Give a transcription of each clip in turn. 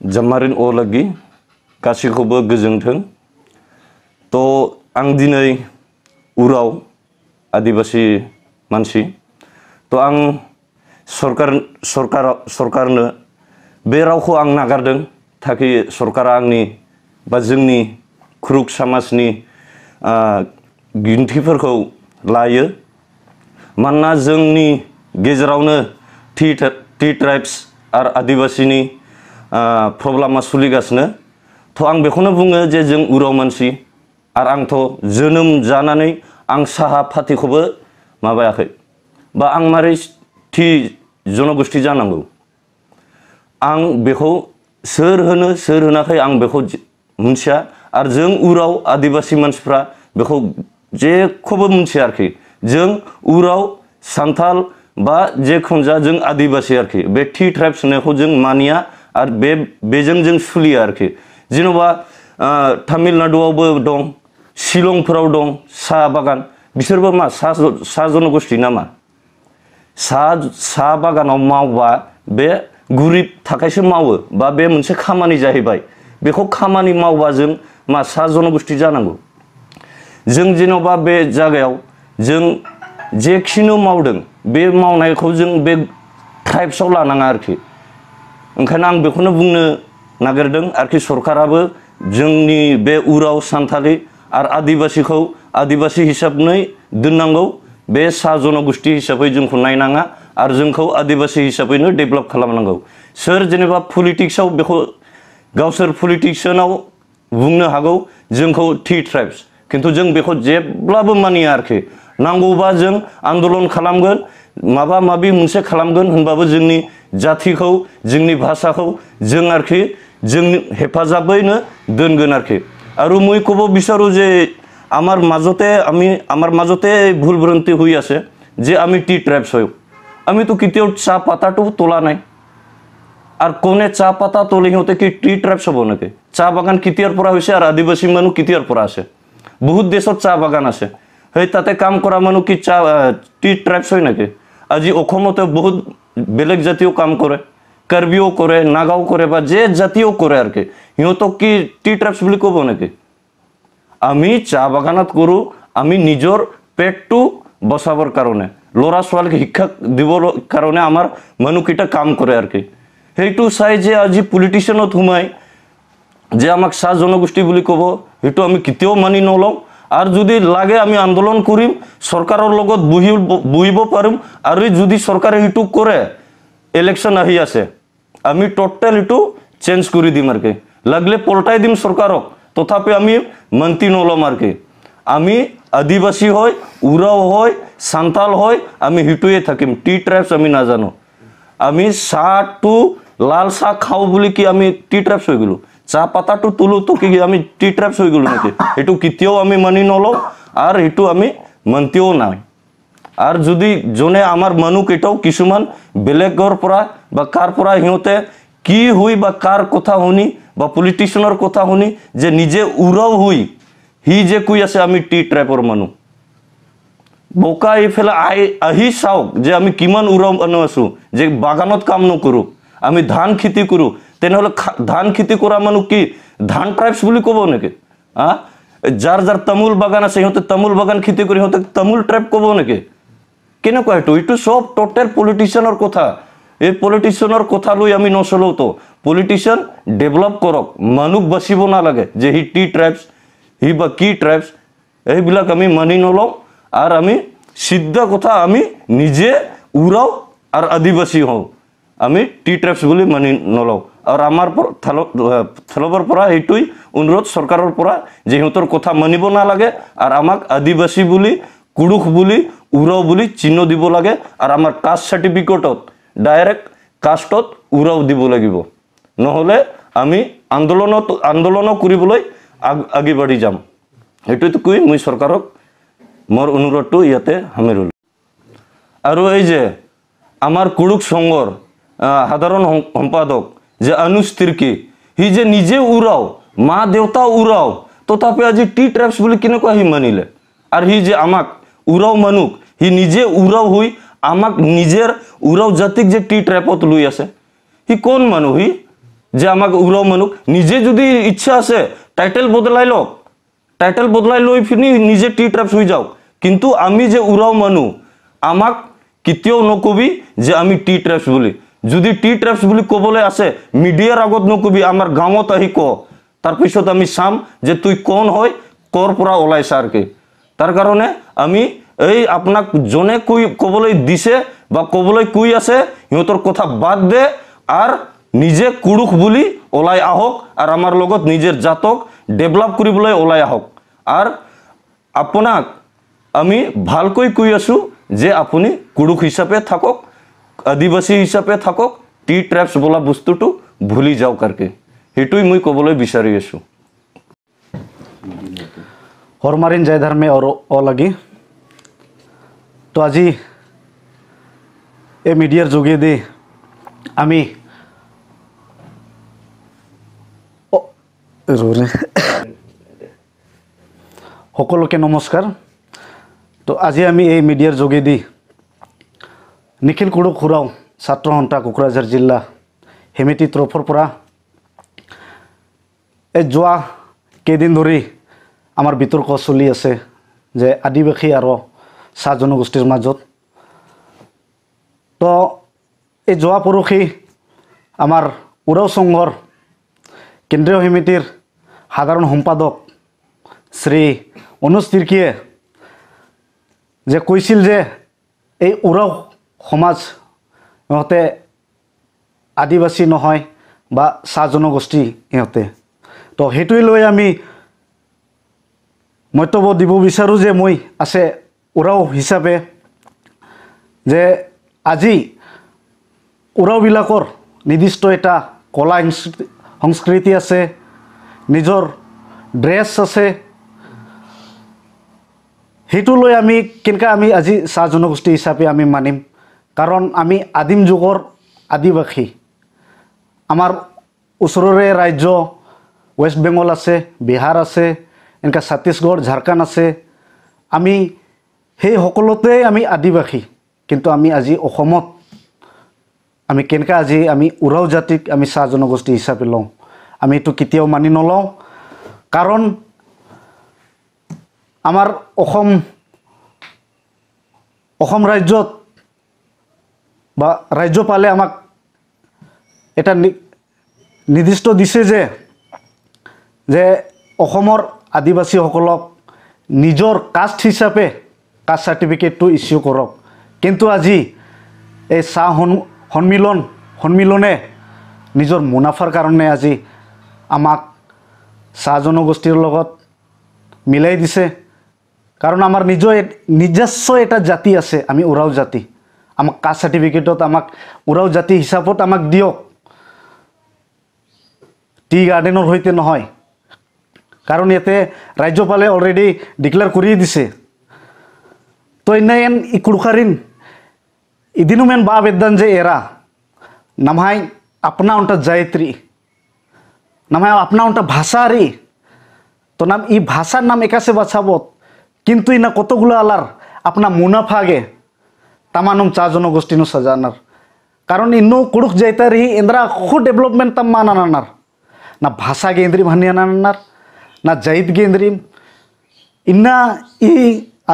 जामारिन अलगी गासैखौबो गोजोंथों। तो आं दिनै उराव आदिवासी मानसि तो आं सरकारनो बे रावखौ आं नागारदों ताकि सरकारा आंनि बा जोंनि खुरुक समाजनि गिनथिफोरखौ लायो। मानोना जोंनि गेजेरावनो टी ट्राइब्स आरो आदिवासीनि प्रब्लेमा सोलिगासिनो। तो आं बेखौनो बुङो जे जों उराव मानसि आरो आंथ' जोनोम जानानै आं साहा फाथिखौबो माबायाखै बा आं मारै टि जनगोष्ठी जानांगौ आं बेखौ सोर होनाखै आं बेखौ मिथिया आरो जों उराव आदिवासी मानसिफ्रा बेखौ जेखौबो मिथिया आरोखि। जों उराव सान्थाल बा जेखुनु जा जों आदिवासी आरोखि बे टी ट्राइब्स होननायखौ जों मानिया आरो बेजों जों सोलिया आरोखि। जेन'बा तामिलनाडुआवबो दं, शिलंफोराव दं साहा बागान, बिसोरबो मा सा जनगोष्ठी नामा? साहा बागानाव मावबा बे गोरिब थाखायसो मावो बा बे मोनसे खामानि जाहैबाय। बेखौ खामानि मावबा जों मा सा जनगोष्ठी जानांगौ? जों जेन'बा बे जायगायाव जों जेखिनो मावदों बे मावनायखौ जों बे ट्राइब्सआव लानाङा आरोखि। ओंखायनो आं बेखौनो बुंनो नागिरदों आरोखि सरकाराबो जोंनि बे उराव सान्थालि आरो आदिवासीखौ आदिवासी हिसाबै दोननांगौ। बे सा जनगोष्ठी हिसाबै जोंखौ नायनाङा आरो जोंखौ आदिवासी हिसाबैनो डेभेलप खालामनांगौ। सोर जेनेबा पलिटिक्सआव बेखौ गावसोर पलिटिशियानाव बुंनो हागौ जोंखौ टी ट्राइब्स, किन्तु जों बेखौ जेब्लाबो मानिया आरोखि। नांगौबा जों आन्दलन खालामगोन, माबा माबि मोनसे खालामगोन होनबाबो जोंनि जातिखौ जोंनि भाषाखौ जों आरोखि जोंनि हेफाजाबैनो दोनगोन आरोखि। আৰু মই ক'ব বিচাৰোঁ যে আমার মাজতে ভুল ভ্রান্তি হয়ে আছে যে আমি টি ট্রাইবস হই। আমি তো কেতিয়াও চাহ পাতাটো তোলা নাই। আর কোনে চাহ পাতা তোলে সিহঁতে কি টি ট্রাইবস হ'ব নেকি? চাহ বাগান কেতিয়াৰ পৰা হৈছে আৰু আদিবাসী মানুহ কেতিয়াৰ পৰা আছে? বহুত দেশত চাহ বাগান আছে, সেই তাতে কাম কৰা মানুহ কি টি ট্ৰাইবস হয় নেকি? আজি অসমতে বহুত বেলেগ জাতিও কাম কৰে, কাৰ্বিও কৰে, নাগাও কৰে বা যে জাতিও কৰে আৰু কি, সিহঁতক কি টি ট্ৰাইবস বুলি ক'ব নেকি? আমি চাহ বাগানত কৰোঁ আমি নিজৰ পেটটো বচাবৰ কাৰণে, ল'ৰা ছোৱালীক শিক্ষা দিবৰ কাৰণে আমাৰ মানুহকেইটা কাম কৰে আৰু কি। সেইটো চাই যে আজি পলিটিচিয়ানত সোমাই যে আমাক চাহ জনগোষ্ঠী বুলি ক'ব, সেইটো আমি কেতিয়াও মানি নলওঁ। আৰু যদি লাগে আমি আন্দোলন কৰিম, চৰকাৰৰ লগত বহিব পাৰিম। আৰু যদি চৰকাৰে সেইটো কৰে, ইলেকশ্যন আহি আছে, আমি টোটেল এইটো চেঞ্জ কৰি দিম আৰু কি। লাগিলে পলটাই দিম চৰকাৰক, তথাপি আমি মান্তি নল'ম আৰু কি। আমি আদিবাসী হয়, উৰাও হয়, সান্তাল হয়, আমি সেইটোৱে থাকিম। টি ট্ৰাইবছ আমি নাজানো। আমি চাহটো লাল চাহ খাওঁ বুলি কি আমি টি ট্ৰাইবছ হৈ গ'লো? চাহ পাতাটো তোলো তো কি আমি টি ট্ৰাইবছ হৈ গ'লো নেকি? সেইটো কেতিয়াও আমি মানি নলওঁ আৰু সেইটো আমি মান্তিও নাই। আৰু যদি যোনে আমাৰ মানুহকেইটাও কিছুমান বেলেগৰ পৰা বা কাৰ পৰা সিহঁতে কি হৈ বা কাৰ কথা শুনি বা পলিটিচিয়ানৰ কথা শুনি যে নিজে উৰাও হৈ সি যে কৈ আছে আমি টি ট্ৰাইবৰ মানুহ, বোকা এইফালে আহি চাওক যে আমি কিমান উৰাও মানুহ আছোঁ যে বাগানত কাম নকৰোঁ, আমি ধান খেতি কৰোঁ। তেনেহ'লে ধান খেতি কৰা মানুহ কি ধান ট্ৰাইবছ বুলি ক'ব নেকি? যাৰ তামোল বাগান আছে সিহঁতে তামোল বাগান খেতি কৰি সিহঁতে তামোল ট্ৰাইব ক'ব নেকি? কেনেকুৱা এইটো চব টোটেল পলিটিচিয়ানৰ কথা। এই পলিটিচিয়ানৰ কথা লৈ আমি নচলোঁ। তো পলিটিচিয়ান ডেভেলপ কৰক, মানুহ বাচিব নালাগে যে সি টি ট্ৰাইবছ সি বা কি ট্ৰাইবছ, এইবিলাক আমি মানি নলওঁ। আৰু আমি সিদ্ধা কথা আমি নিজে উৰাও আৰু আদিবাসী হওঁ, আমি টি ট্ৰাইবছ বুলি মানি নলওঁ। আৰু আমাৰ ফালৰ পৰা এইটোৱেই অনুৰোধ চৰকাৰৰ পৰা যে সিহঁতৰ কথা মানিব নালাগে আৰু আমাক আদিবাসী বুলি, কুৰুখ বুলি, উৰাও বুলি চিহ্ন দিব লাগে। আৰু আমাৰ কাষ্ট চাৰ্টিফিকেটত ডাইৰেক্ট কাষ্টত উৰাও দিব লাগিব, নহ'লে আমি আন্দোলনো কৰিবলৈ আগবাঢ়ি যাম। সেইটোতো কৈ মই চৰকাৰক মোৰ অনুৰোধটো ইয়াতে সামৰিলোঁ। আৰু এই যে আমাৰ কুৰুখ সংঘৰ সাধাৰণ সম্পাদক যে অনুজ তিৰ্কী, সি যে নিজে উৰাও, মা দেউতা উৰাও, তথাপি আজি টি ট্ৰাইবছ বুলি কেনেকুৱা সি মানিলে? আৰু সি যে আমাক উৰাও মানুহ, সি নিজে উৰাও হৈ আমাক নিজৰ উৰাও জাতিক যে টি ট্ৰাইবত লৈ আছে, সি কোন মানুহ? সি যে আমাক উৰাও মানুহ নিজে যদি ইচ্ছা আছে টাইটেল বদলাই লওক, টাইটেল বদলাই লৈ পিনি নিজে টি ট্ৰাইবছ হৈ যাওক, কিন্তু আমি যে উৰাও মানুহ আমাক কেতিয়াও নকবি যে আমি টি ট্ৰাইবছ বুলি। যদি টি ট্ৰাইবছ বুলি ক'বলৈ আছে মিডিয়াৰ আগত নকবি, আমাৰ গাঁৱত আহি ক, তাৰপিছত আমি চাম যে তুই কোন হয়, কৰ পৰা ওলাইছা আৰু কি। তাৰ কাৰণে আমি এই আপোনাক জনে ক'বলৈ দিছে বা ক'বলৈ কৈ আছে সিহঁতৰ কথা বাদ দে আৰু নিজে কুৰুখ বুলি ওলাই আহক আৰু আমাৰ লগত নিজৰ জাতক ডেভেলপ কৰিবলৈ ওলাই আহক। আৰু আপোনাক আমি ভালকৈ কৈ আছোঁ যে আপুনি কুৰুখ হিচাপে থাকক, আদিবাসী হিচাপে থাকক, টি ট্ৰাইবছ বোলা বস্তুটো ভুলি যাওক আৰু কি, সেইটোৱে মই ক'বলৈ বিচাৰি আছোঁ। হৰমাৰিন জয় ধৰ্মে লাগি তো আজি এই মিডিয়াৰ যোগেদি আমি সকলোকে নমস্কাৰ। তো আজি আমি এই মিডিয়াৰ যোগেদি নিখিল কুৰুখ উৰাও ছাত্ৰ সন্থা কোকৰাঝাৰ জিলা হেমেতি তৰফৰ পৰা এই যোৱা কেইদিন ধৰি আমাৰ বিতৰ্ক চলি আছে যে আদিবাসী আৰু চাহ জনগোষ্ঠীৰ মাজত। তো এই যোৱা পৰহি আমাৰ উৰাও সংঘৰ কেন্দ্ৰীয় সমিতিৰ সাধাৰণ সম্পাদক শ্ৰী অনুজ তিৰ্কীয়ে যে কৈছিল যে এই উৰাও সমাজ ইহঁতে আদিবাসী নহয় বা চাহ জনগোষ্ঠী ইহঁতে। তো সেইটোৱে লৈ আমি মন্তব্য দিব বিচাৰোঁ যে মই আছে উৰাও হিচাপে যে আজি উৰাওবিলাকৰ নিৰ্দিষ্ট এটা কলা সংস্কৃতি আছে, নিজৰ ড্ৰেছ আছে, সেইটো লৈ আমি কেনেকৈ আমি আজি চাহ জনগোষ্ঠী হিচাপে আমি মানিম। কাৰণ আমি আদিম যুগৰ আদিবাসী, আমাৰ ওচৰৰে ৰাজ্য ৱেষ্ট বেংগল আছে, বিহাৰ আছে, এনেকৈ ছত্তীশগড়, ঝাৰখণ্ড আছে, আমি সেই সকলোতে আমি আদিবাসী। কিন্তু আমি আজি অসমত আমি কেনেকৈ আজি আমি উৰাও জাতিক আমি চাহ জনগোষ্ঠী হিচাপে লওঁ, আমি এইটো কেতিয়াও মানি নলওঁ। কাৰণ আমাৰ অসম ৰাজ্যত বা ৰাজ্যপালে আমাক এটা নিৰ্দিষ্ট দিছে যে অসমৰ আদিবাসীসকলক নিজৰ কাষ্ট হিচাপে কাষ্ট চাৰ্টিফিকেটটো ইছ্যু কৰক। কিন্তু আজি এই চাহ সন্মিলনে নিজৰ মুনাফাৰ কাৰণে আজি আমাক চাহ জনগোষ্ঠীৰ লগত মিলাই দিছে। কাৰণ আমাৰ নিজস্ব এটা জাতি আছে, আমি উৰাও জাতি, আমাক কাষ্ট চাৰ্টিফিকেটত আমাক উৰাও জাতি হিচাপত আমাক দিয়ক, টি গাৰ্ডেনৰ সৈতে নহয়। কাৰণ ইয়াতে ৰাজ্যপালে অলৰেডি ডিক্লেয়াৰ কৰি দিছে। তো ইনায়েন ইকুড়খারিন ইদিনুমেন বা বেদান যে এরা নামাই আপনা উনটা জায়ত্রী নামাই আপনা উনটা ভাষারি তো নাম ই ভাষার নাম একাশে বাছাবত কিন্তু ইনা কতগুলো আলার আপনা মুনাফাগে তামানুম চা জনগোষ্ঠীনো সাজানার কারণ ইনো কুড়ুক যাইতারি ইন্দ্রা খু ডেভেলপমেন্ট তাম মানানার না ভাষা গেন্দ্রি ভানিয়ানার না জাইদ গেন্দ্রিম ইন্না ই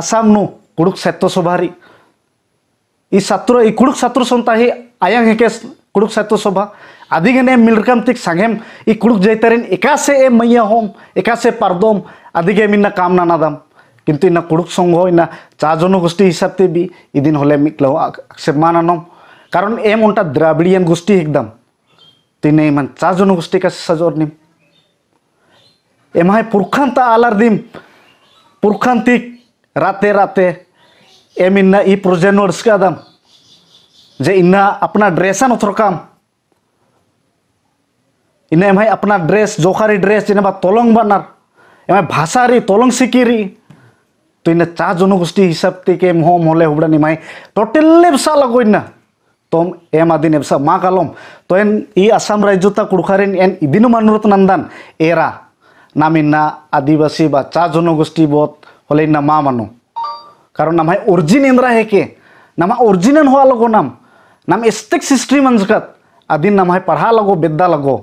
আসাম নো কুড়ুক সাহিত্য সভারি ই ছাত্র ই কুড়ুক ছাত্র সন্তাহি আয়াং হেকে কুড়ুক সাহিত্য সভা আদিগেনে মিলরকাম তিক সাংহেম ই কুড়ুক যাইতারিন একাশে এ মাইয়া হোম একাশে পারদম আদিগে মিন্না কাম নানাদাম কিন্তু ইনা কুড়ুক সংঘ ইনা চা জনগোষ্ঠী হিসাবতে বি ইদিন হলে মিকলাও আকসেপ মানানম কারণ এম উনটা দ্রাবিড়িয়ান গোষ্ঠী একদম তিনে ইমান চা জনগোষ্ঠী কাছে সাজর নিম এমাই পুরখান্তা আলার দিম পুরখান্তিক রাতে রাতে एम इन्ना ई प्रोजेनर्स का दम जे इन्ना अपना ड्रेसा नथरकाम इन्ना एम अपना ड्रेस जोखारी ड्रेस जेनेबा तोलंग बानार एम भाषारी तोलंग सिकिरी तो इन्ना चा जनगोष्ठी हिसाब ते मोह मोले हुबड़ानी माई टोटल बसा लगो इन्ना तोम एम आदिन एबसा मा कालम तो एन ई आसाम राज्यता कुड़खारिन एन इदिनु मानुरत नंदन एरा नाम इन्ना आदिवासी बा चा जनगोष्ठी बोत होले इन्ना मा मानो कारण नाम है ओरिजिन इंद्रा है के नाम ओरिजिनल हुआ लगो नाम एस्टेक सिस्ट्री मंजकत आदिन नाम है पढ़ा लगो बेद्दा लगो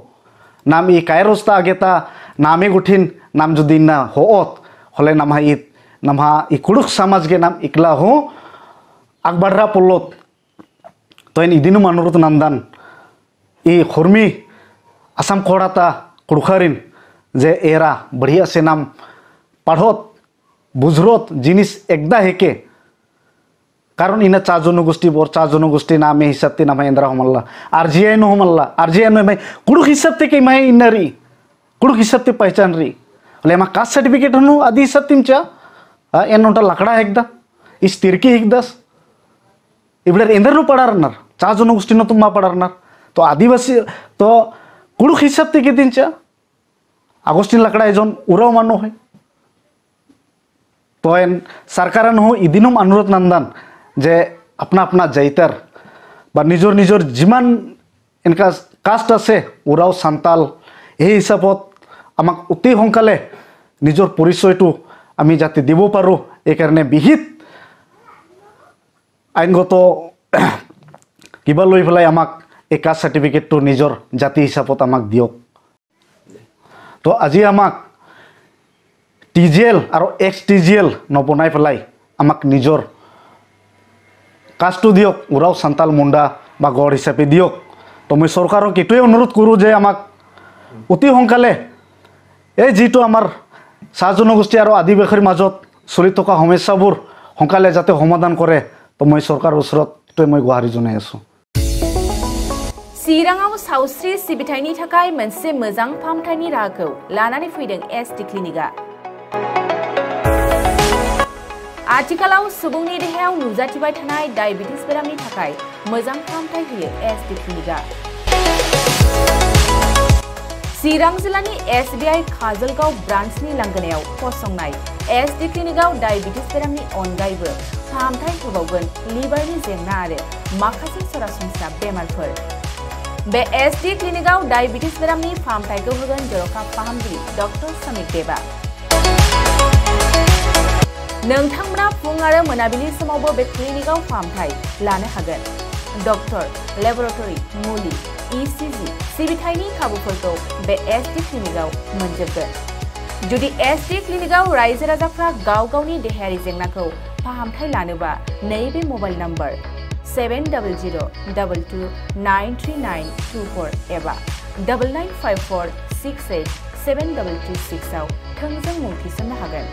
नाम इ कायरस्ता आगेता नामे गुठिन नाम जुदी ना होत हले नामहा इ कुड़ुक समाज के नाम इकला हो आगबाढ़ा पोलोत तो इन इदिनु अनुरोध नंदन इ खुरमी आसाम कोड़ाता कुड़ुखारिन जे एरा बढ़िया से नाम पढ़ोत बुझरोत जिनिस एकदा हेके कारण इन चा जनगोष्ठी बोर चा जनगोष्ठी नामे हिसाब ते नाम इंद्रा हमल्ला आरजीआई नो हमल्ला आरजीआई नो मैं कुड़ुक हिसाब ते के मैं इनरी कुड़ुक हिसाब ते पहचान री ले मा कास्ट सर्टिफिकेट हनु आदि हिसाब तिमचा एन नोटा लकड़ा एकदा इस तिरकी एकदास इबडर इंदर नो पड़ारनार चा जनगोष्ठी नो तुम पड़ारनार तो आदिवासी तो कुड़ुक हिसाब ते के दिनचा आगोस्टिन लकड़ा एजन उराव मानो है तो एन सरकार हो इदिनुम अनुरोध नंदन जे अपना अपना जैतर बा निजोर निजोर जिमान इनका कास्ट आसे उराव सान्ताल এই হিসাবত আমাক অতি সোনকালে নিজৰ পৰিচয়টো আমি যাতে দিব পাৰোঁ এই কাৰণে বিহিত আইনগত কিবা লৈ পেলাই আমাক এই কাষ্ট সাৰ্টিফিকেটটো নিজৰ জাতি হিচাপত আমাক দিয়ক তো আজি আমাক টিজিএল আৰু এক্স টিজিএল নবনাই পেলাই আমাক নিজৰ কাষ্টটো দিয়ক উৰাও সান্তাল মুণ্ডা বা গড় হিচাপে দিয়ক তো মই চৰকাৰক এইটোৱে অনুৰোধ কৰোঁ যে আমাক অতি সোনকালে এই যিটো আমাৰ চাহ জনগোষ্ঠী আৰু আদিবাসীৰ মাজত চলি থকা সমস্যাবোৰ সোনকালে যাতে সমাধান কৰে তো মই চৰকাৰৰ ওচৰত এইটোৱে মই গুহাৰি জনাই আছোঁ चिराङाव सावस्रि सिबिथायनि थाखाय मोनसे मोजां फाहामथायनि राहाखौ लानानै फैदों एसडि क्लिनिकआ आथिखालाव सुबुंनि देहायाव नुजाथिबाय थानाय डायबिटिस बेरामनि थाखाय मोजां फाहामथाय होयो एसडि क्लिनिकआ चिरां जिल्लानि एसबिआई काजलगाव ब्रान्चनि लांगोनायाव फसंनाय एसडि क्लिनिकआव डायबिटिस बेरामनि अनगायैबो फाहामथाय होबावगोन लिभारनि जेंना आरो माखासे सरासनस्रा बेमारफोर बे एसडि क्लिनिकआव डायबिटिस बेरामनि फाहामथायखौ होगोन जर'खा फाहामगिरि डक्टर समिक देबा नोंथांमोना फुं आरो मोनाबिलि समावबो बे क्लिनिकआव फाहामथाय लानो हागोन डक्टर लेबरेटरि मुलि इसिजि सिबिथायनि खाबुफोरखौ बे एसडि क्लिनिकआव मोनजोबगोन जुदि एसडि क्लिनिकआव रायजो राजाफ्रा गाव गावनि देहायारि जेंनाखौ फाहामथाय लानोबा नैबे मबाइल नम्बर 7002293924 एबा 9954687226 आव थोंजों मुं थिसननो हागोन